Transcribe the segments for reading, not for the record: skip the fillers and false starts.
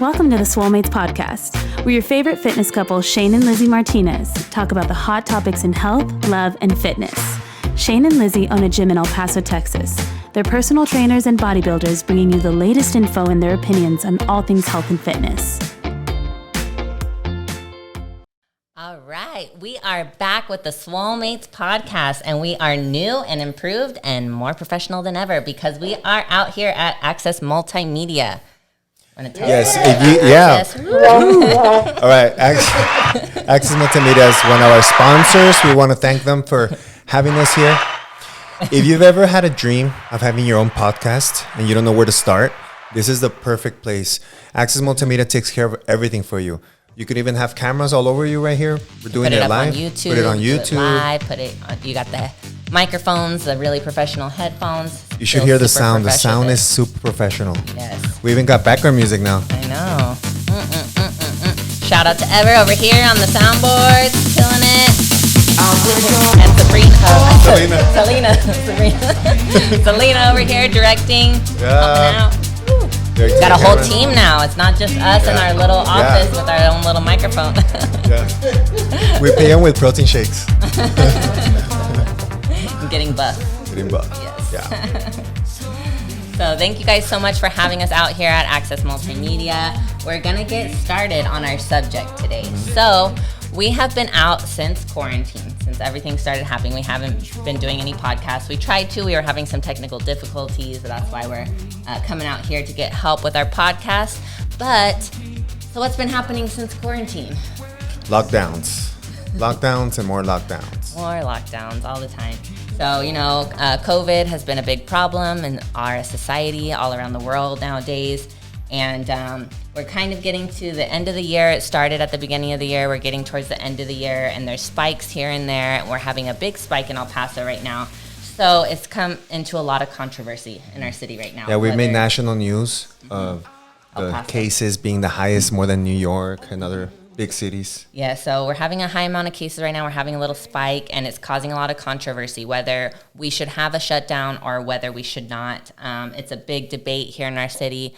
Welcome to the Swolemates podcast, where your favorite fitness couple, Shane and Lizzie Martinez, talk about the hot topics in health, love, and fitness. Shane and Lizzie own a gym in El Paso, Texas. They're personal trainers and bodybuilders, bringing you the latest info and their opinions on all things health and fitness. All right, we are back with the Swolemates podcast, and we are new and improved and more professional than ever because we are out here at Axess Multimedia. Yes, All right, Axess Multimedia is one of our sponsors. We want to thank them for having us here. If you've ever had a dream of having your own podcast and you don't know where to start, this is the perfect place. Axess Multimedia takes care of everything for you. You could even have cameras all over you right here. We're doing it live. Put it on YouTube. You got the microphones, the really professional headphones. You should hear the sound. The sound is super professional. Yes. We even got background music now. I know. Shout out to Ever over here on the soundboards, killing it. And Selena over here directing, helping out. Got a whole team now. It's not just us in our little office with our own little microphone. We pay them with protein shakes. Getting buff. Yes. Yeah. So thank you guys so much for having us out here at Axess Multimedia. We're going to get started on our subject today. So we have been out since quarantine, since everything started happening. We haven't been doing any podcasts. We tried to. We were having some technical difficulties. So that's why we're coming out here to get help with our podcast. But, so what's been happening since quarantine? Lockdowns and more lockdowns. More lockdowns all the time. So, COVID has been a big problem in our society all around the world nowadays. And we're kind of getting to the end of the year. It started at the beginning of the year. We're getting towards the end of the year, and there's spikes here and there. We're having a big spike in El Paso right now. So it's come into a lot of controversy in our city right now. Yeah, we've made national news of the cases being the highest, more than New York and other big cities. Yeah, so we're having a high amount of cases right now. We're having a little spike, and it's causing a lot of controversy, whether we should have a shutdown or whether we should not. It's a big debate here in our city.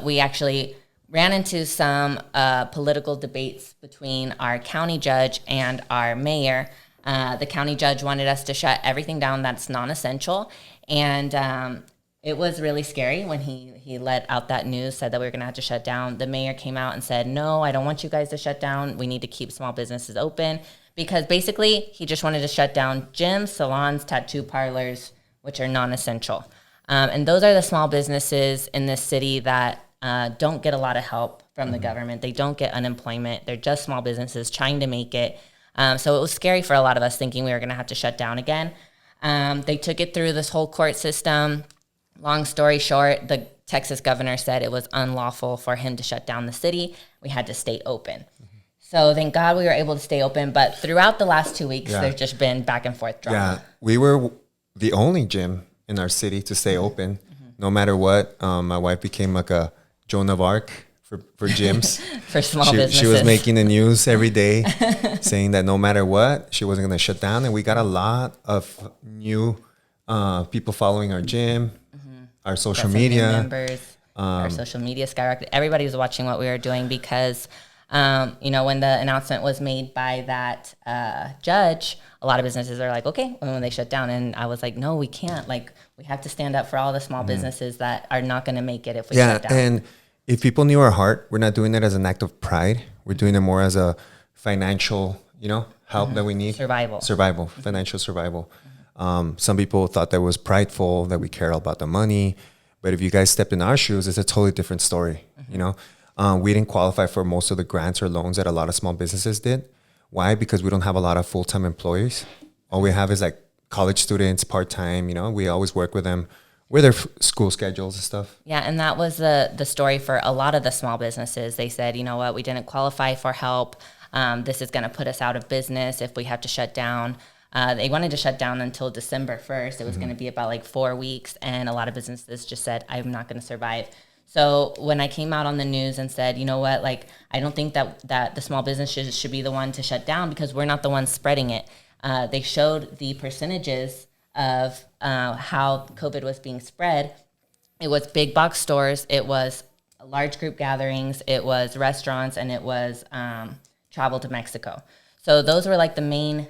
We actually ran into some political debates between our county judge and our mayor. The county judge wanted us to shut everything down that's non-essential, and it was really scary when he let out that news, said that we were going to have to shut down. The mayor came out and said, no, I don't want you guys to shut down. We need to keep small businesses open, because basically he just wanted to shut down gyms, salons, tattoo parlors, which are non-essential. And those are the small businesses in this city that don't get a lot of help from the government. They don't get unemployment. They're just small businesses trying to make it. So it was scary for a lot of us, thinking we were going to have to shut down again. They took it through this whole court system. Long story short, the Texas governor said it was unlawful for him to shut down the city. We had to stay open. So thank God we were able to stay open. But throughout the last 2 weeks, there's just been back and forth drama. Yeah, we were the only gym in our city to stay open, no matter what. My wife became like a Joan of Arc for gyms. For small businesses. She was making the news every day saying that no matter what, she wasn't going to shut down. And we got a lot of new people following our gym, our social media. Members, our social media skyrocketed. Everybody was watching what we were doing because, when the announcement was made by that judge, a lot of businesses are like, okay, when they shut down. And I was like, no, we can't. Like, we have to stand up for all the small businesses that are not going to make it if we shut down. And if people knew our heart, we're not doing it as an act of pride. We're doing it more as a financial, help that we need. Financial survival. Some people thought that was prideful, that we care about the money. But if you guys stepped in our shoes, it's a totally different story. We didn't qualify for most of the grants or loans that a lot of small businesses did. Why? Because we don't have a lot of full-time employees. All we have is like college students, part-time, we always work with them with their school schedules and stuff. Yeah, and that was the story for a lot of the small businesses. They said, you know what, we didn't qualify for help. This is going to put us out of business if we have to shut down. They wanted to shut down until December 1st. It was going to be about like 4 weeks, and a lot of businesses just said, I'm not going to survive. So when I came out on the news and said, you know what, like, I don't think that the small businesses should be the one to shut down because we're not the ones spreading it. They showed the percentages of how COVID was being spread. It was big box stores. It was large group gatherings, it was restaurants, and it was travel to Mexico. So those were like the main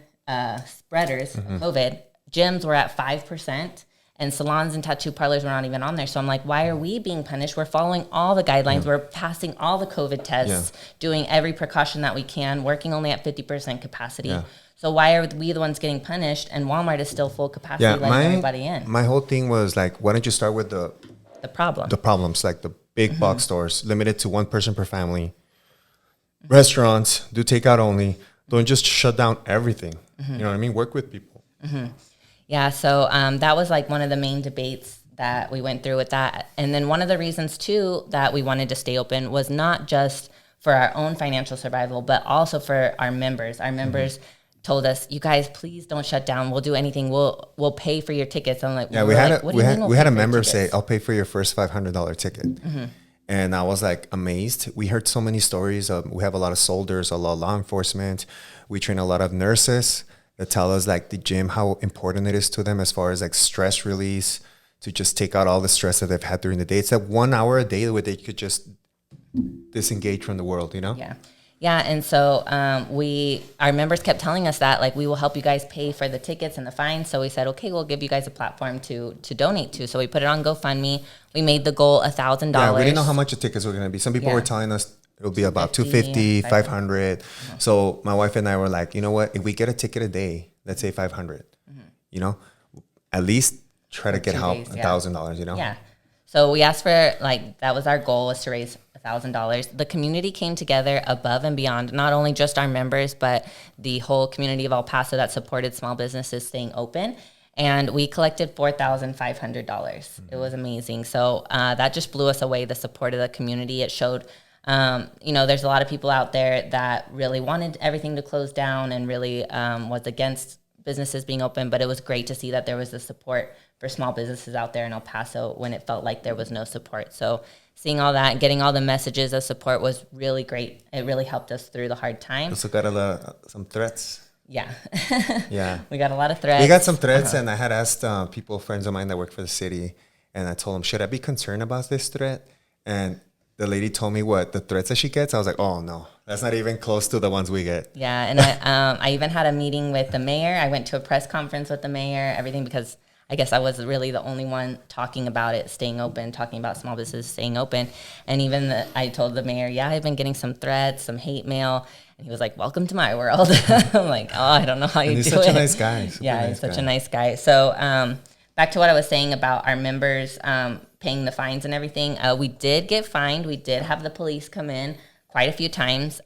spreaders of COVID. Gyms were at 5%, and salons and tattoo parlors were not even on there. So I'm like, why are we being punished? We're following all the guidelines. We're passing all the COVID tests, doing every precaution that we can, working only at 50% capacity. So why are we the ones getting punished, and Walmart is still full capacity, letting everybody in? My whole thing was like, why don't you start with the problems, like the big box stores, limited to one person per family. Restaurants, do takeout only. Don't just shut down everything. You know what I mean? Work with people. Yeah, so that was like one of the main debates that we went through with that. And then one of the reasons, too, that we wanted to stay open was not just for our own financial survival, but also for our members. Our members told us, you guys, please don't shut down. We'll do anything. We'll pay for your tickets. I'm like, yeah, we had a member say, I'll pay for your first $500 ticket. And I was like amazed. We heard so many stories. We have a lot of soldiers, a lot of law enforcement. We train a lot of nurses that tell us like the gym, how important it is to them as far as like stress release, to just take out all the stress that they've had during the day. It's like 1 hour a day where they could just disengage from the world, you know? Yeah, and so our members kept telling us that, like, we will help you guys pay for the tickets and the fines. So we said, okay, we'll give you guys a platform to donate to. So we put it on GoFundMe. We made the goal $1,000. Yeah, we didn't know how much the tickets were going to be. Some people were telling us it'll be about $250, $500. So my wife and I were like, you know what? If we get a ticket a day, let's say $500, you know, at least try to get help $1,000, you know? Yeah. So we asked for, like, that was our goal, was to raise $1,000. The community came together above and beyond, not only just our members, but the whole community of El Paso that supported small businesses staying open. And we collected $4,500. It was amazing. So that just blew us away, the support of the community. It showed, there's a lot of people out there that really wanted everything to close down and really was against businesses being open. But it was great to see that there was the support for small businesses out there in El Paso when it felt like there was no support. So seeing all that and getting all the messages of support was really great. It really helped us through the hard time. Also got some threats. Yeah. Yeah. We got a lot of threats. We got some threats, and I had asked friends of mine that work for the city, and I told them, should I be concerned about this threat? And the lady told me what the threats that she gets. I was like, oh, no, that's not even close to the ones we get. Yeah, and I even had a meeting with the mayor. I went to a press conference with the mayor, everything, because I guess I was really the only one talking about it, staying open, talking about small businesses staying open. And even I told the mayor, I've been getting some threats, some hate mail. And he was like, welcome to my world. I'm like, I don't know how you do it. He's such a nice guy. He's such a nice guy. So back to what I was saying about our members paying the fines and everything. We did get fined. We did have the police come in quite a few times.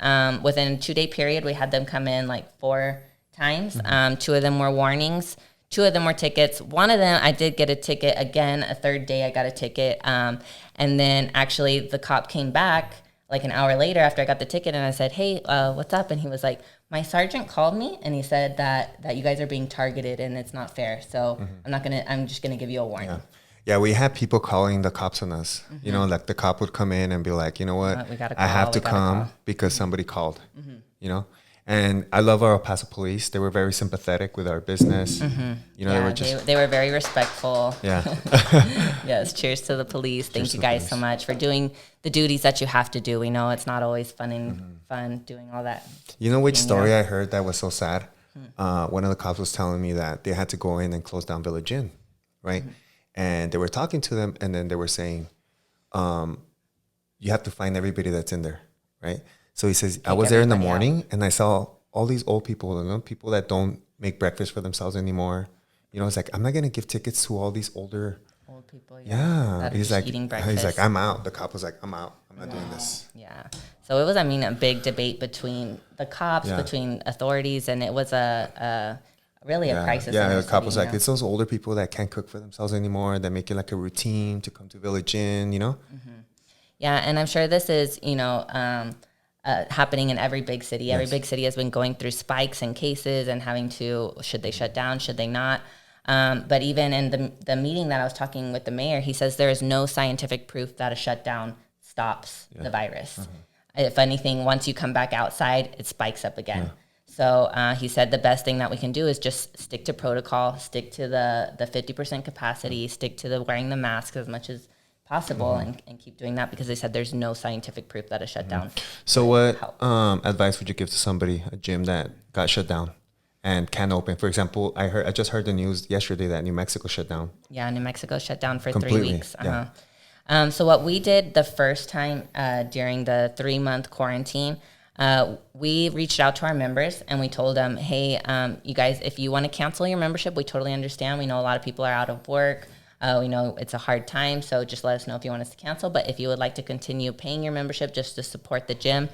Within a 2-day period, we had them come in like 4 times. 2 of them were warnings. 2 of them were tickets. One of them, I did get a ticket. Again, a 3rd day, I got a ticket. And then actually the cop came back like an hour later after I got the ticket, and I said, hey, what's up? And he was like, my sergeant called me, and he said that you guys are being targeted, and it's not fair. So I'm just going to give you a warning. Yeah, we had people calling the cops on us. You know, like the cop would come in and be like, you know what, I have to come because somebody called, you know? And I love our El Paso police. They were very sympathetic with our business. You know, they were very respectful. Yeah. Yes. Cheers to the police. Thank you guys so much for doing the duties that you have to do. We know it's not always fun doing all that. You know which story I heard that was so sad? One of the cops was telling me that they had to go in and close down Village Inn, right? And they were talking to them, and then they were saying, you have to find everybody that's in there, right? So he says, I was there in the morning and I saw all these old people, you know, people that don't make breakfast for themselves anymore. You know, it's like, I'm not going to give tickets to all these old people. Yeah. He's like, eating breakfast. He's like, I'm out. The cop was like, I'm out. I'm not doing this. Yeah. So it was, a big debate between the cops, between authorities, and it was really a crisis. Yeah, the cop was like, it's those older people that can't cook for themselves anymore, that make it like a routine to come to Village Inn, you know? Yeah, and I'm sure this is, happening in every big city. Every big city has been going through spikes in cases and having to, should they shut down, should they not? But even in the meeting that I was talking with the mayor, he says there is no scientific proof that a shutdown stops the virus. If anything, once you come back outside, it spikes up again. So he said the best thing that we can do is just stick to protocol, stick to the 50% capacity, stick to the wearing the mask as much as possible and keep doing that, because they said there's no scientific proof that a shutdown. So what advice would you give to somebody, a gym that got shut down and can't open? For example, I just heard the news yesterday that New Mexico shut down. Yeah, New Mexico shut down for Completely. 3 weeks. Yeah. So what we did the first time during the 3-month quarantine, we reached out to our members and we told them, hey, you guys, if you want to cancel your membership, we totally understand. We know a lot of people are out of work. We know it's a hard time, so just let us know if you want us to cancel. But if you would like to continue paying your membership just to support the gym,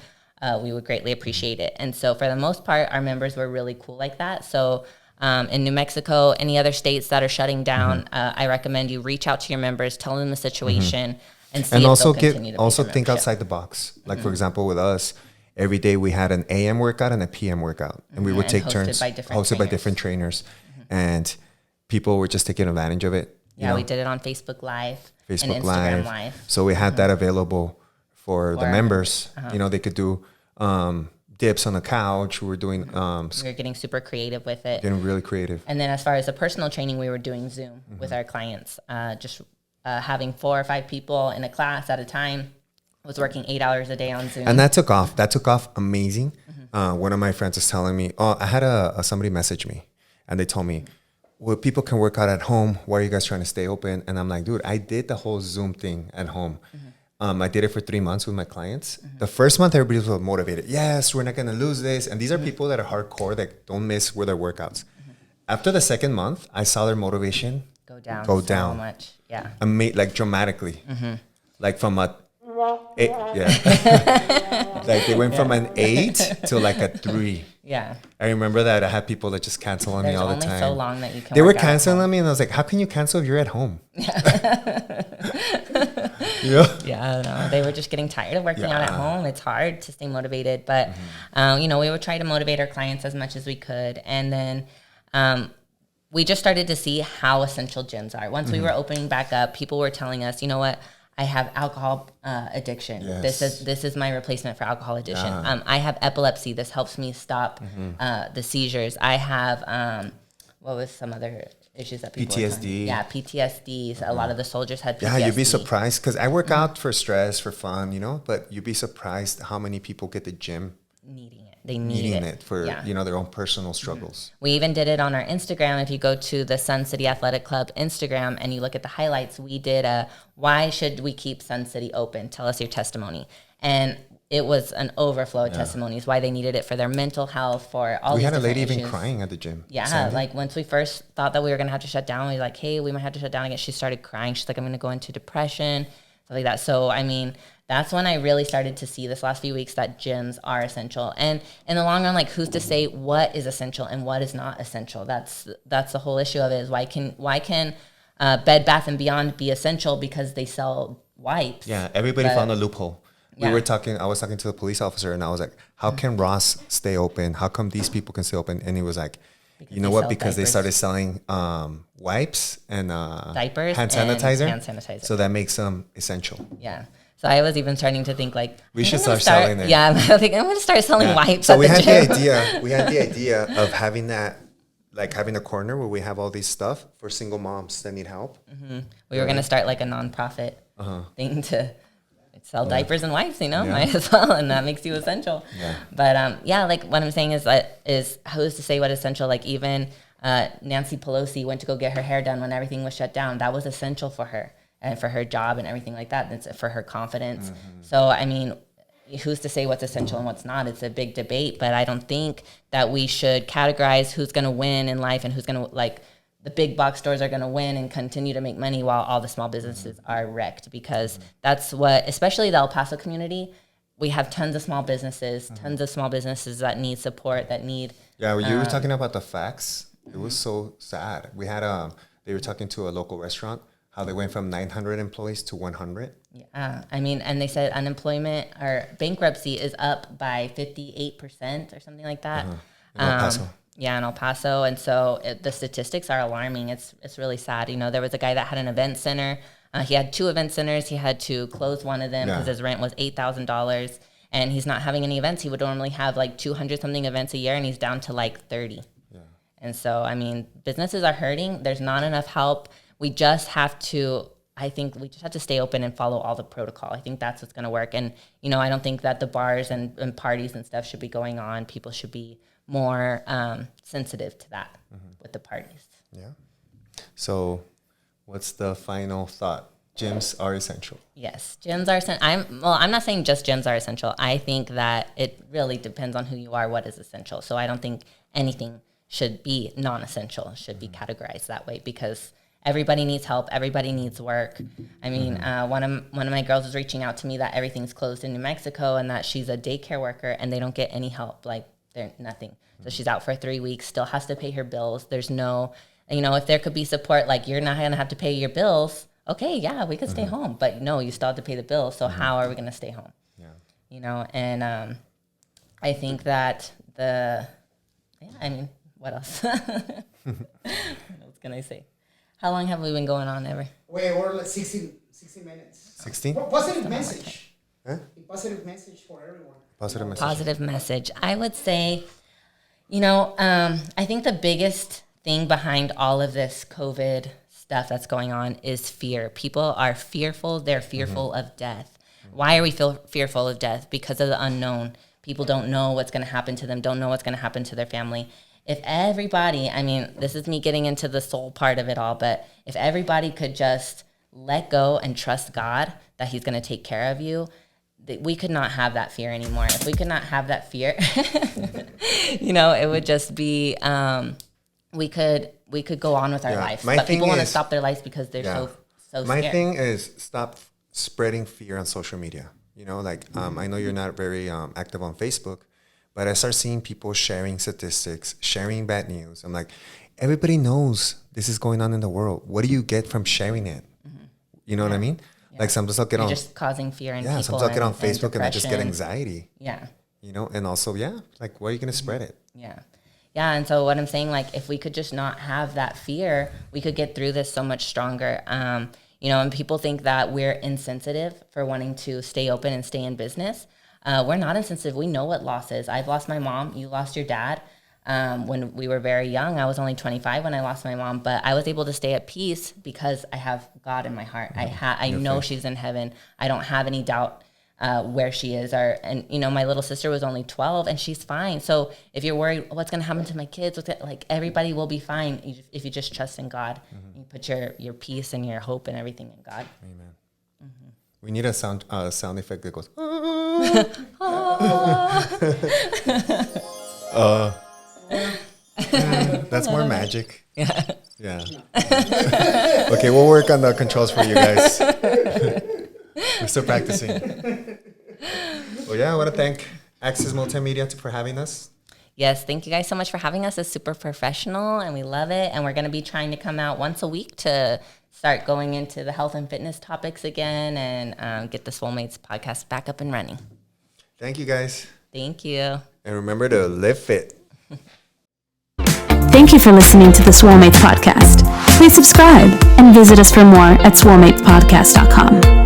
we would greatly appreciate it. And so for the most part, our members were really cool like that. So in New Mexico, any other states that are shutting down, I recommend you reach out to your members, tell them the situation, and see if also they'll continue to pay also their think membership. outside the box. Like for example, with us, every day we had an AM workout and a PM workout, and we would take turns, hosted by different trainers, and people were just taking advantage of it. Yeah, we did it on Facebook Live and Instagram Live. So we had that available for the members. You know, they could do dips on the couch. We were doing. We were getting super creative with it. Getting really creative. And then as far as the personal training, we were doing Zoom with our clients. Just having 4 or 5 people in a class at a time. I was working 8 hours a day on Zoom. And that took off. That took off amazing. One of my friends was telling me, I had somebody message me, and they told me, well, people can work out at home. Why are you guys trying to stay open? And I'm like, dude, I did the whole Zoom thing at home. I did it for 3 months with my clients. The first month, everybody was motivated. Yes, we're not going to lose this. And these are people that are hardcore, that don't miss with their workouts. After the second month, I saw their motivation go down so much. Yeah. Like dramatically. Like from a 8, yeah. Like they went from an 8 to like a 3. Yeah. I remember that I had people that just cancel on me all the time. There's only so long that you can They were canceling on me, and I was like, how can you cancel if you're at home? Yeah, no, they were just getting tired of working out at home. It's hard to stay motivated, but you know, we would try to motivate our clients as much as we could. And then we just started to see how essential gyms are. Once we were opening back up, people were telling us, you know what, I have alcohol addiction. Yes. This is my replacement for alcohol addiction. I have epilepsy. This helps me stop the seizures. I have what was some other issues that people PTSD. Yeah, PTSD. A lot of the soldiers had PTSD. Yeah, you'd be surprised, because I work out for stress, for fun, you know, but you'd be surprised how many people get the gym needing it. They need it for you know, their own personal struggles. We even did it on our Instagram. If you go to the Sun City Athletic Club Instagram and you look at the highlights, we did a why should we keep Sun City open? Tell us your testimony. And it was an overflow of testimonies, why they needed it for their mental health, for all these different issues. We had a lady even crying at the gym. Yeah, Sandy. Like once we first thought that we were going to have to shut down, we were like, hey, we might have to shut down again. She started crying. She's like, I'm going to go into depression, stuff like that. So, I mean, that's when I really started to see this last few weeks that gyms are essential. And in the long run, like, who's to say what is essential and what is not essential? That's the whole issue of it, is why can Bed Bath & Beyond be essential because they sell wipes? Yeah, everybody found a loophole. I was talking to the police officer, and I was like, how can Ross stay open? How come these people can stay open? And he was like, because you know what? Because they started selling wipes and diapers, hand sanitizer. Hand sanitizer. So that makes them essential. Yeah. So I was even starting to think like we should start selling it. Yeah, I think I'm going to start selling wipes. So we had the idea. We had the idea of having that, like having a corner where we have all these stuff for single moms that need help. We were going to start like a nonprofit thing to sell diapers and wipes, you know, might as well, and that makes you essential. Yeah. But like what I'm saying is who's to say what essential? Like even Nancy Pelosi went to go get her hair done when everything was shut down. That was essential for her and for her job and everything like that. That's for her confidence. So I mean, who's to say what's essential and what's not? It's a big debate, but I don't think that we should categorize who's going to win in life and who's going to, like, the big box stores are going to win and continue to make money while all the small businesses are wrecked, because that's what, especially the El Paso community, we have tons of small businesses that need support, that need. Yeah, you were talking about the facts. It was so sad. We had they were talking to a local restaurant, how they went from 900 employees to 100. Yeah, I mean, and they said unemployment or bankruptcy is up by 58% or something like that. In El Paso. Yeah, in El Paso. And so the statistics are alarming. It's really sad. You know, there was a guy that had an event center. He had 2 event centers. He had to close one of them because his rent was $8,000. And he's not having any events. He would normally have like 200-something events a year, and he's down to like 30. Yeah. And so, I mean, businesses are hurting. There's not enough help. We just have to, I think we just have to stay open and follow all the protocol. I think that's what's going to work. And, I don't think that the bars and parties and stuff should be going on. People should be more sensitive to that with the parties. Yeah. So what's the final thought? Gyms are essential. Yes, gyms are essential. I'm not saying just gyms are essential. I think that it really depends on who you are, what is essential. So I don't think anything should be non-essential, should be categorized that way, because everybody needs help. Everybody needs work. I mean, one of my girls was reaching out to me that everything's closed in New Mexico and that she's a daycare worker and they don't get any help. Like, they're nothing. So she's out for 3 weeks, still has to pay her bills. There's no, if there could be support, like, you're not going to have to pay your bills. Okay, yeah, we could stay home. But no, you still have to pay the bills. So how are we going to stay home? Yeah. And I think that what else? What else can I say? How long have we been going on, Ever? We're like 60 minutes. 60? Positive message. Huh? A positive message for everyone. Positive message. I would say, I think the biggest thing behind all of this COVID stuff that's going on is fear. People are fearful. They're fearful of death. Why are we fearful of death? Because of the unknown. People don't know what's going to happen to them, don't know what's going to happen to their family. If everybody, this is me getting into the soul part of it all, but if everybody could just let go and trust God that he's going to take care of you, we could not have that fear anymore. If we could not have that fear, it would just be, we could go on with our lives. But people want to stop their lives because they're so scared. My thing is stop spreading fear on social media. I know you're not very active on Facebook, but I start seeing people sharing statistics, sharing bad news. I'm like, everybody knows this is going on in the world. What do you get from sharing it? You know what I mean? Yeah. Like sometimes I'll get You're just causing fear in people. Sometimes I'll get on Facebook and I just get anxiety. Yeah. And also, like, where are you going to spread it? Yeah. Yeah, and so what I'm saying, like, if we could just not have that fear, we could get through this so much stronger. And people think that we're insensitive for wanting to stay open and stay in business. We're not insensitive. We know what loss is. I've lost my mom. You lost your dad. When we were very young, I was only 25 when I lost my mom, but I was able to stay at peace because I have God in my heart. I know she's in heaven. I don't have any doubt where she is. My little sister was only 12 and she's fine. So if you're worried, what's going to happen to my kids? Everybody will be fine if you just trust in God. You put your peace and your hope and everything in God. Amen. We need a sound effect that goes. That's more magic. Yeah. Okay, we'll work on the controls for you guys. We're still practicing. Well, I want to thank Axess Multimedia for having us. Yes, thank you guys so much for having us. It's super professional, and we love it. And we're going to be trying to come out once a week to start going into the health and fitness topics again and get the Swolemates podcast back up and running. Thank you, guys. Thank you. And remember to live fit. Thank you for listening to the Swolemates podcast. Please subscribe and visit us for more at swolematespodcast.com.